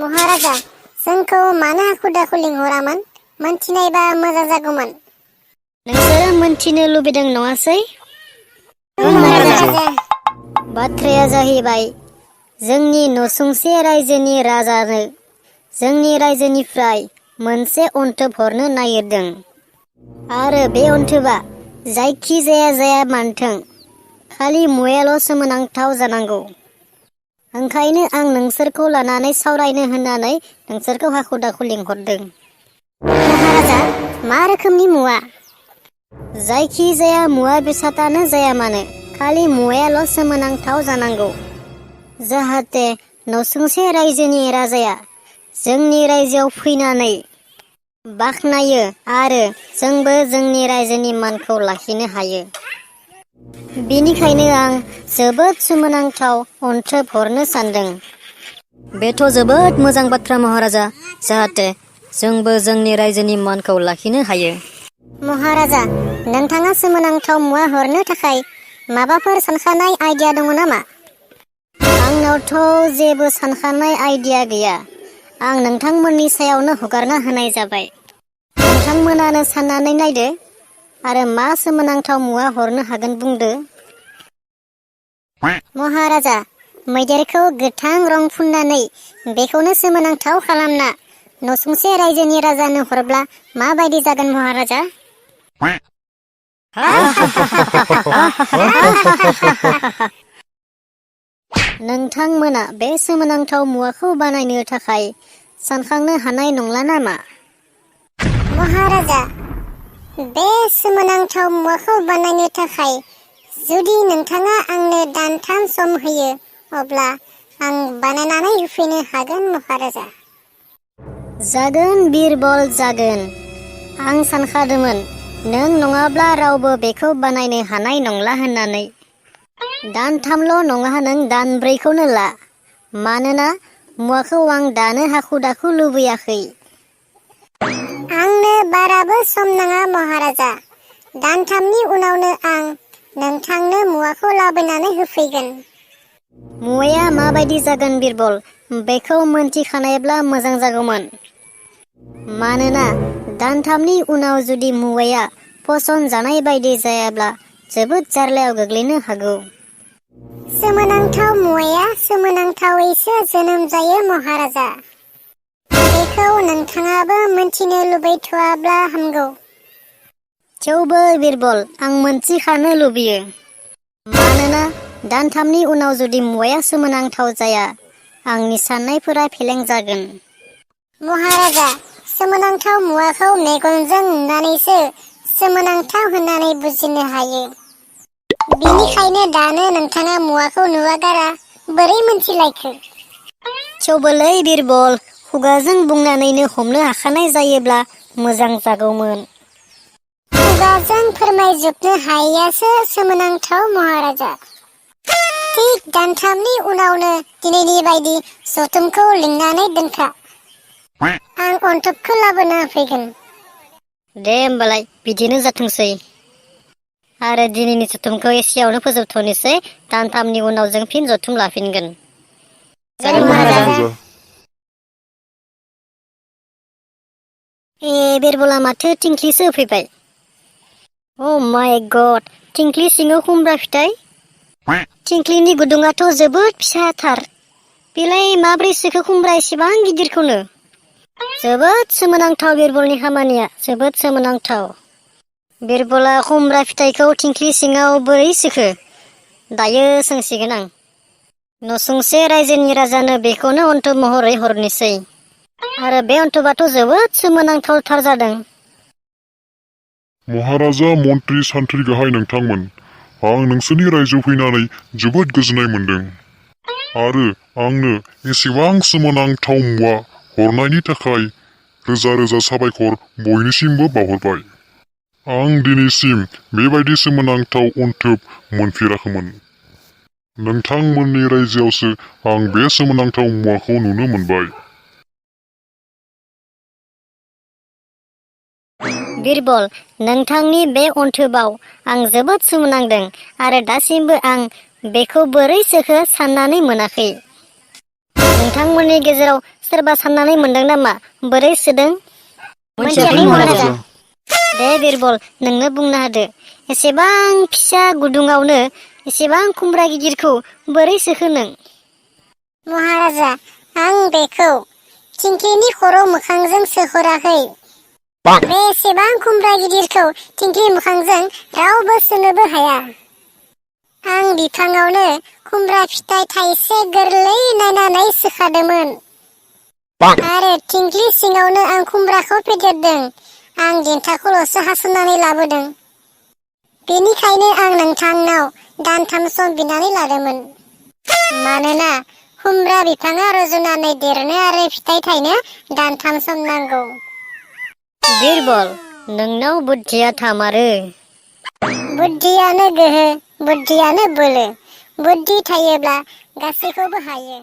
महाराजा, जोंखौ मानो हाखु दाखु लिंहरामोन? मोनथिनायबा मोजां जागौमोन। नोंसोरो मोनथिनो लुबैदों नङासै? महाराजा। बाथ्राया जाहैबाय, जोंनि नसुंसे रायजोनि राजानो जोंनि रायजोनिफ्राय मोनसे अनथोब हरनो नागिरदों। आरो बे अनथोबा जायखि जाया मानथों, खालि मुवायाल' सोमोनांथाव जानांगौ। ओंखायनो आं नोंसोरखौ लानानै सावरायनो होननानै नोंसोरखौ हाखु दाखु लिंहरदों। महाराजा, मा रोखोमनि मुवा? जायखि जाया मुवा बेसादानो जाया मानो, खालि मुवायाल' सोमोनांथाव जानांगौ। जाहाथे नसुंसे रायजोनि राजाया जोंनि रायजोआव फैनानै बाख्नायो आरो जोंबो जोंनि रायजोनि मानखौ लाखिनो हायो। बेनिखायनो आं जोबोद सोमोनांथाव अनथोब हरनो सानदों। बेथ' जोबोद मोजां बाथ्रा महाराजा, जाहाथे जोंबो जोंनि रायजोनि मानखौ लाखिनो हायो। महाराजा, नोंथाङा सोमोनांथाव मुवा हरनो थाखाय माबाफोर सानखानाय आइडिया दङ नामा? आंनावथ' जेबो सानखानाय आइडिया गैया। आं नोंथांमोननि सायावनो हगारना होनाय जाबाय। नोंथांमोनानो साननानै नायदो आरो मा सोमोनांथाव मुवा हरनो हागोन बुंदो। महाराजा, मैदेरखौ गोथां रं फुननानै बेखौनो सोमोनांथाव खालामना नसुंसे रायजोनि राजानो हरब्ला माबायदि जागोन महाराजा? नोंथांमोना बे सोमोनांथाव मुवाखौ बानायनो थाखाय सानखांनो हानाय नंला नामा? महाराजा, बे सोमोनांथाव मुवाखौ बानायनो थाखाय जुदि नोंथाङा आंनो दानथाम सम होयो, अब्ला आं बानायनानै होफैनो हागोन महाराजा। जागोन बिरबल, जागोन। आं सानखादोंमोन नों नङाब्ला रावबो बेखौ बानायनो हानाय नंला होननानै। दानथामल' नङा, नों दानब्रैखौनो ला। मानोना मुवाखौ आं दानो हाखु दाखु लुबैयाखै। आंनो बाराबो सम नाङा महाराजा। दानथामनि उनावनो आं नोंथांनो मुवाखौ लाबोनानै होफैगोन। मुवाया माबायदि जागोन बिरबल, बेखौ मोनथिखानायब्ला मोजां जागौमोन। मानोना दानथामनि उनाव जुदि मुवाया फसन जानाय बायदि जायाब्ला जोबोद जार्लायाव गोग्लैनो हागौ। सोमोनांथाव मुवाया सोमोनांथावैसो जोनोम जायो महाराजा। बेखौ नोंथाङाबो मोनथिनो लुबैथ'वाब्ला हामगौ। थेवबो बिरबल, आं मोनथिखानो लुबैयो। मानोना दानथामनि उनाव जुदि मुवाया सोमोनांथाव जाया, आंनि साननायफोरा फेलें जागोन। महाराजा, सोमोनांथाव मुवाखौ मेगनजों नुनानैसो सोमोनांथाव होननानै बुजिनो हायो। बिनिखायनो दानो नोंथाङा मुवाखौ नुवागारा बोरै मोनथिलायखो? थेवबोलै बिरबल, खुगाजों बुंनानैनो हमनो हाखानाय जायोब्ला मोजां जागौमोन। खुगाजों फोरमायजोबनो हायैयासो सोमोनांथाव महाराजा। थिक दानथामनि उनावनो दिनैनि बायदि जथुमखौ लिंनानै दोनखा। आं अनथोबखौ लाबोना होफैगोन। दे होमबालाय बिदिनो जाथोंसै। आरो दिनैनि जथुमखौ एसेयावनो फोजोबथ'नोसै। दानथामनि उनाव जों फिन जथुम लाफिनगोन। जागोन महाराजा। बिरबला माथो थिंख्लिसो होफैबाय। अ माय गड, थिंख्लि सिङाव खुमब्रा फिथाइ। थिंख्लिनि गुदुङाथ' जोबोद फिसाथार। बेलाय माब्रै सोखो खुमब्रा एसेबां गिदिरखौनो? जोबोद सोमोनांथाव बिरबलनि खामानिया, जोबोद सोमोनांथाव। बिरबला खुमब्रा फिथाइखौ थिंख्लि सिङाव बोरै सोखो? दायो सोंसिगोन आं। नसुंसे रायजोनि राजानो बेखौनो अनथोब महरै हरनोसै। आरो बे अनथोबाथ' जोबोद सोमोनांथावथार जादों। महाराजा, मन्त्रि, सान्थ्रि गाहाय नोंथांमोन, आं नोंसोरनि रायजोआव फैनानै जोबोद गोजोननाय मोन्दों। आरो आंनो एसेबां सोमोनांथाव मुवा हरनायनि थाखाय रोजा रोजा साबायखर बयनिसिमबो बावहरबाय। आं दिनैसिम बेबायदि सोमोनांथाव अनथोब मोनफेराखैमोन। नोंथांमोननि रायजोआवसो आं बे सोमोनांथाव मुवाखौ नुनो मोनबाय। बिरबल, नोंथांनि बे अनथोबाव आं जोबोद सोमोनांदों आरो दासिमबो आं बेखौ बोरै सोखो साननानै मोनाखै। नोंथांमोननि गेजेराव सोरबा साननानै मोनदों नामा बोरै सोदों? मोनथियाखै महाराजा। दे बिरबल नोंनो बुंना होदो एसेबां फिसा गुदुङावनो एसेबां खुमब्रा गिदिरखौ बोरै सोखो नों? महाराजा आं बेखौ थिंख्लिनि खर' मोखांजों सोहराखै। बेसेबां खुमब्रा गिदिरखौ थिंख्लि मोखांजों रावबो सोनोबो हाया। आं बिफाङावनो खुमब्रा फिथाइ थाइसे गोरलै नायनानै सोखादोंमोन आरो थिंख्लि सिङावनो आं खुमब्राखौ फेदेरदों। आं देन्थाखौल'सो हास'नानै लाबोदों। बेनिखायनो आं नोंथांनाव दानथाम सम बिनानै लादोंमोन। मानोना खुमब्रा बिफाङा रज'नानै देरनो आरो फिथाइ थायनो दानथाम सम नांगौ। बिरबल नोंनाव बुद्धिया थामारो। बुद्धियानो गोहो, बुद्धियानो बोलो। बुद्धि थायोब्ला गासैखौबो हायो।